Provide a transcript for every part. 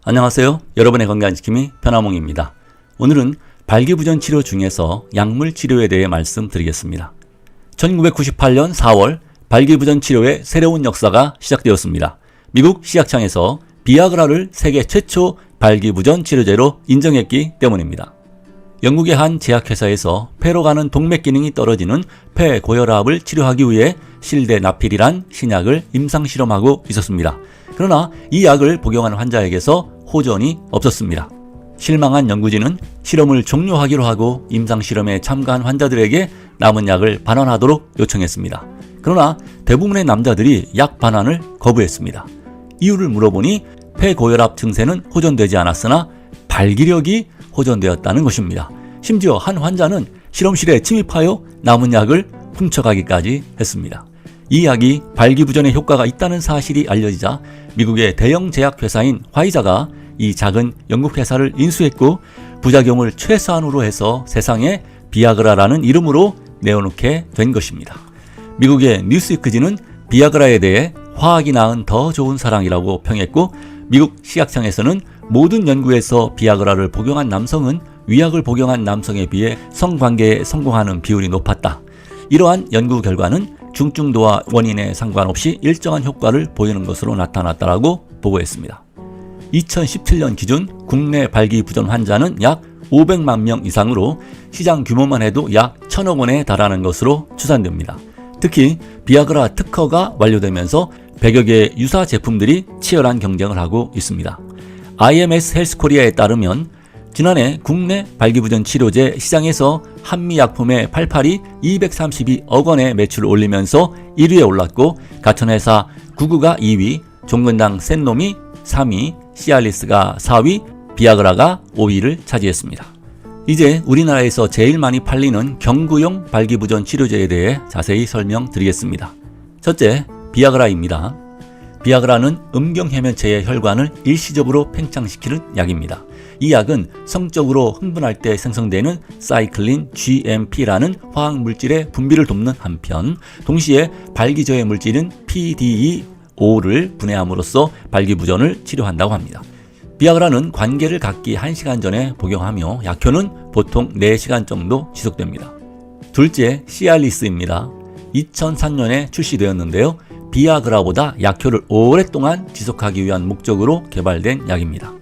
안녕하세요. 여러분의 건강지킴이 편하몽입니다. 오늘은 발기부전 치료 중에서 약물 치료에 대해 말씀드리겠습니다. 1998년 4월 발기부전 치료의 새로운 역사가 시작되었습니다. 미국 시약청에서 비아그라를 세계 최초 발기부전 치료제로 인정했기 때문입니다. 영국의 한 제약회사에서 폐로 가는 동맥 기능이 떨어지는 폐고혈압을 치료하기 위해 실데나필이란 신약을 임상실험하고 있었습니다. 그러나 이 약을 복용한 환자에게서 호전이 없었습니다. 실망한 연구진은 실험을 종료하기로 하고 임상실험에 참가한 환자들에게 남은 약을 반환하도록 요청했습니다. 그러나 대부분의 남자들이 약 반환을 거부했습니다. 이유를 물어보니 폐고혈압 증세는 호전되지 않았으나 발기력이 호전되었다는 것입니다. 심지어 한 환자는 실험실에 침입하여 남은 약을 훔쳐가기까지 했습니다. 이 약이 발기부전에 효과가 있다는 사실이 알려지자 미국의 대형 제약회사인 화이자가 이 작은 영국 회사를 인수했고 부작용을 최소한으로 해서 세상에 비아그라라는 이름으로 내어놓게 된 것입니다. 미국의 뉴스위크지는 비아그라에 대해 화학이 낳은 더 좋은 사랑이라고 평했고 미국 시약청에서는 모든 연구에서 비아그라를 복용한 남성은 위약을 복용한 남성에 비해 성관계에 성공하는 비율이 높았다. 이러한 연구 결과는 중증도와 원인에 상관없이 일정한 효과를 보이는 것으로 나타났다라고 보고했습니다. 2017년 기준 국내 발기부전 환자는 약 500만 명 이상으로 시장 규모만 해도 약 1,000억 원에 달하는 것으로 추산됩니다. 특히 비아그라 특허가 완료되면서 100여 개의 유사 제품들이 치열한 경쟁을 하고 있습니다. IMS 헬스코리아에 따르면 지난해 국내 발기부전 치료제 시장에서 한미약품의 팔팔이 232억 원의 매출을 올리면서 1위에 올랐고 가천회사 구구가 2위, 종근당 센놈이 3위, 시알리스가 4위, 비아그라가 5위를 차지했습니다. 이제 우리나라에서 제일 많이 팔리는 경구용 발기부전 치료제에 대해 자세히 설명드리겠습니다. 첫째, 비아그라입니다. 비아그라는 음경해면체의 혈관을 일시적으로 팽창시키는 약입니다. 이 약은 성적으로 흥분할 때 생성되는 사이클린 GMP라는 화학물질의 분비를 돕는 한편 동시에 발기저해 물질인 PDE5를 분해함으로써 발기부전을 치료한다고 합니다. 비아그라는 관계를 갖기 1시간 전에 복용하며 약효는 보통 4시간 정도 지속됩니다. 둘째, 시알리스입니다. 2003년에 출시되었는데요. 비아그라보다 약효를 오랫동안 지속하기 위한 목적으로 개발된 약입니다.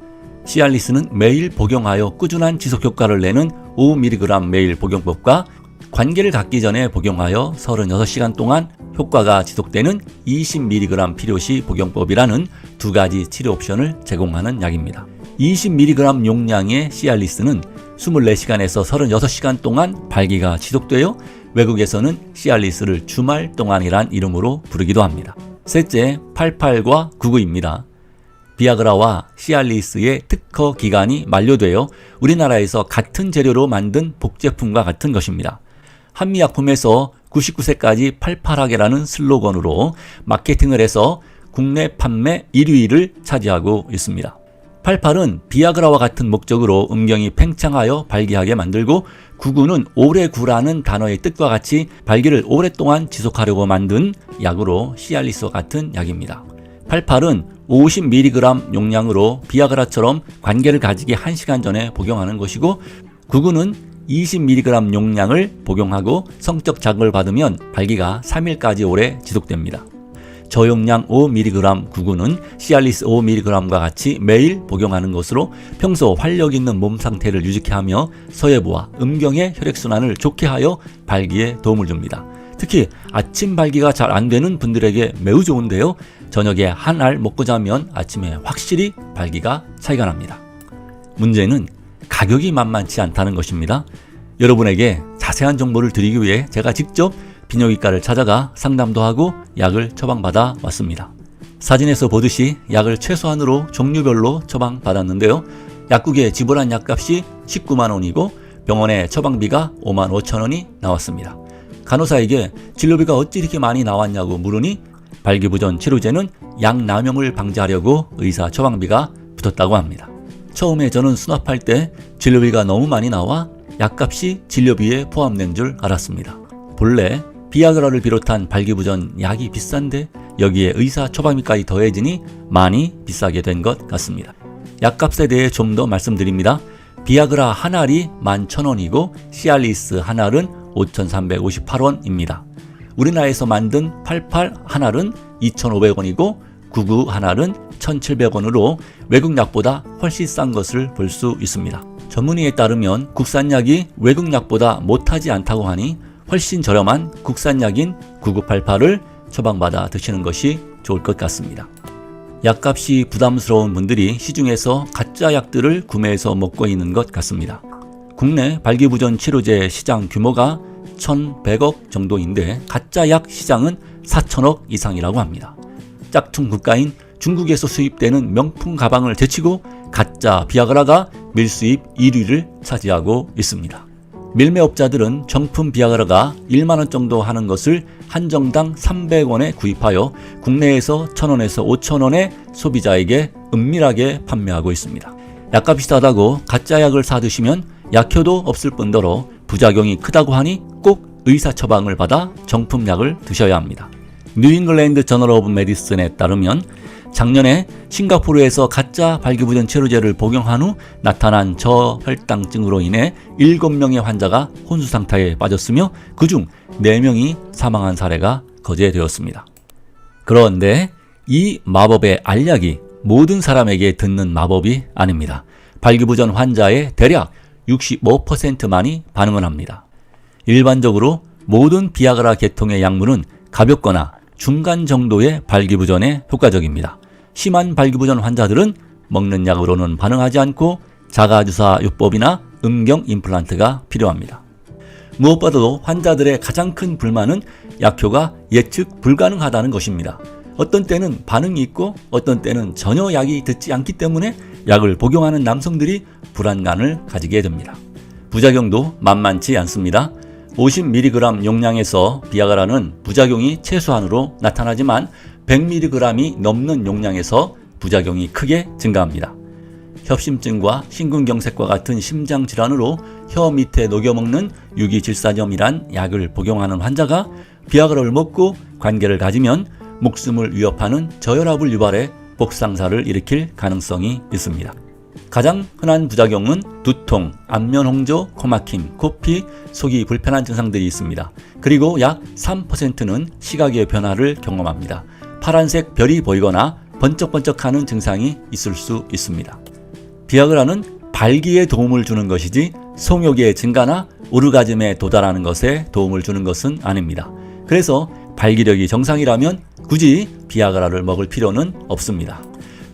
시알리스는 매일 복용하여 꾸준한 지속효과를 내는 5mg 매일 복용법과 관계를 갖기 전에 복용하여 36시간 동안 효과가 지속되는 20mg 필요시 복용법이라는 두 가지 치료 옵션을 제공하는 약입니다. 20mg 용량의 시알리스는 24시간에서 36시간 동안 발기가 지속되어 외국에서는 시알리스를 주말 동안이란 이름으로 부르기도 합니다. 셋째, 88과 99입니다. 비아그라와 시알리스의 특허 기간이 만료되어 우리나라에서 같은 재료로 만든 복제품과 같은 것입니다. 한미약품에서 99세까지 팔팔하게라는 슬로건으로 마케팅을 해서 국내 판매 1위를 차지하고 있습니다. 88은 비아그라와 같은 목적으로 음경이 팽창하여 발기하게 만들고 99는 오래 구라는 단어의 뜻과 같이 발기를 오랫동안 지속하려고 만든 약으로 시알리스와 같은 약입니다. 88은 50mg 용량으로 비아그라처럼 관계를 가지기 1시간 전에 복용하는 것이고 99는 20mg 용량을 복용하고 성적 자극을 받으면 발기가 3일까지 오래 지속됩니다. 저용량 5mg 99는 시알리스 5mg과 같이 매일 복용하는 것으로 평소 활력 있는 몸 상태를 유지케 하며 서예부와 음경의 혈액순환을 좋게 하여 발기에 도움을 줍니다. 특히 아침 발기가 잘 안 되는 분들에게 매우 좋은데요. 저녁에 한 알 먹고 자면 아침에 확실히 발기가 차이가 납니다. 문제는 가격이 만만치 않다는 것입니다. 여러분에게 자세한 정보를 드리기 위해 제가 직접 비뇨기과를 찾아가 상담도 하고 약을 처방받아 왔습니다. 사진에서 보듯이 약을 최소한으로 종류별로 처방받았는데요. 약국에 지불한 약값이 19만 원이고 병원에 처방비가 5만 5천 원이 나왔습니다. 간호사에게 진료비가 어찌 이렇게 많이 나왔냐고 물으니 발기부전 치료제는 약 남용을 방지하려고 의사 처방비가 붙었다고 합니다. 처음에 저는 수납할 때 진료비가 너무 많이 나와 약값이 진료비에 포함된 줄 알았습니다. 본래 비아그라를 비롯한 발기부전 약이 비싼데 여기에 의사 처방비까지 더해지니 많이 비싸게 된 것 같습니다. 약값에 대해 좀 더 말씀드립니다. 비아그라 한 알이 11,000원이고 시알리스 한 알은 5,358원입니다. 우리나라에서 만든 88 한 알은 2,500원이고 99 한 알은 1,700원으로 외국 약보다 훨씬 싼 것을 볼 수 있습니다. 전문의에 따르면 국산 약이 외국 약보다 못하지 않다고 하니 훨씬 저렴한 국산 약인 9988을 처방받아 드시는 것이 좋을 것 같습니다. 약값이 부담스러운 분들이 시중에서 가짜 약들을 구매해서 먹고 있는 것 같습니다. 국내 발기부전 치료제 시장 규모가 1,100억 정도인데 가짜 약 시장은 4천억 이상이라고 합니다. 짝퉁 국가인 중국에서 수입되는 명품 가방을 제치고 가짜 비아그라가 밀수입 1위를 차지하고 있습니다. 밀매업자들은 정품 비아그라가 1만원 정도 하는 것을 한정당 300원에 구입하여 국내에서 1,000원에서 5,000원에 소비자에게 은밀하게 판매하고 있습니다. 약값이 비싸다고 가짜 약을 사 드시면 약효도 없을 뿐더러 부작용이 크다고 하니 꼭 의사 처방을 받아 정품 약을 드셔야 합니다. 뉴잉글랜드 저널 오브 메디슨에 따르면 작년에 싱가포르에서 가짜 발기부전 치료제를 복용한 후 나타난 저혈당증으로 인해 7명의 환자가 혼수 상태에 빠졌으며 그중 4명이 사망한 사례가 거제되었습니다. 그런데 이 마법의 알약이 모든 사람에게 듣는 마법이 아닙니다. 발기부전 환자의 대략 65%만이 반응을 합니다. 일반적으로 모든 비아그라 계통의 약물은 가볍거나 중간 정도의 발기부전에 효과적입니다. 심한 발기부전 환자들은 먹는 약으로는 반응하지 않고 자가주사 요법이나 음경 임플란트가 필요합니다. 무엇보다도 환자들의 가장 큰 불만은 약효가 예측 불가능하다는 것입니다. 어떤 때는 반응이 있고 어떤 때는 전혀 약이 듣지 않기 때문에 약을 복용하는 남성들이 불안감을 가지게 됩니다. 부작용도 만만치 않습니다. 50mg 용량에서 비아그라는 부작용이 최소한으로 나타나지만 100mg이 넘는 용량에서 부작용이 크게 증가합니다. 협심증과 심근경색과 같은 심장질환으로 혀 밑에 녹여먹는 유기질사염이란 약을 복용하는 환자가 비아그라를 먹고 관계를 가지면 목숨을 위협하는 저혈압을 유발해 복상사를 일으킬 가능성이 있습니다. 가장 흔한 부작용은 두통, 안면홍조, 코막힘, 코피, 속이 불편한 증상들이 있습니다. 그리고 약 3%는 시각의 변화를 경험합니다. 파란색 별이 보이거나 번쩍번쩍하는 증상이 있을 수 있습니다. 비아그라는 발기에 도움을 주는 것이지 성욕의 증가나 오르가즘에 도달하는 것에 도움을 주는 것은 아닙니다. 그래서 발기력이 정상이라면 굳이 비아그라를 먹을 필요는 없습니다.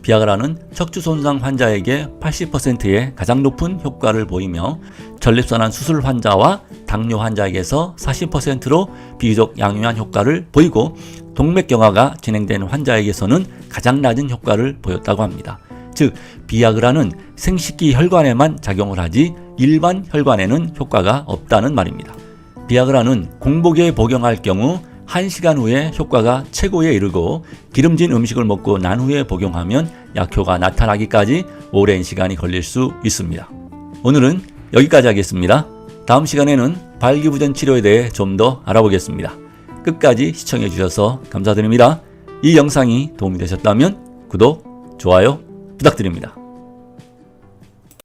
비아그라는 척추 손상 환자에게 80%의 가장 높은 효과를 보이며 전립선암 수술 환자와 당뇨 환자에게서 40%로 비교적 양호한 효과를 보이고 동맥경화가 진행되는 환자에게서는 가장 낮은 효과를 보였다고 합니다. 즉 비아그라는 생식기 혈관에만 작용을 하지 일반 혈관에는 효과가 없다는 말입니다. 비아그라는 공복에 복용할 경우 1시간 후에 효과가 최고에 이르고 기름진 음식을 먹고 난 후에 복용하면 약효가 나타나기까지 오랜 시간이 걸릴 수 있습니다. 오늘은 여기까지 하겠습니다. 다음 시간에는 발기부전 치료에 대해 좀 더 알아보겠습니다. 끝까지 시청해 주셔서 감사드립니다. 이 영상이 도움이 되셨다면 구독, 좋아요 부탁드립니다.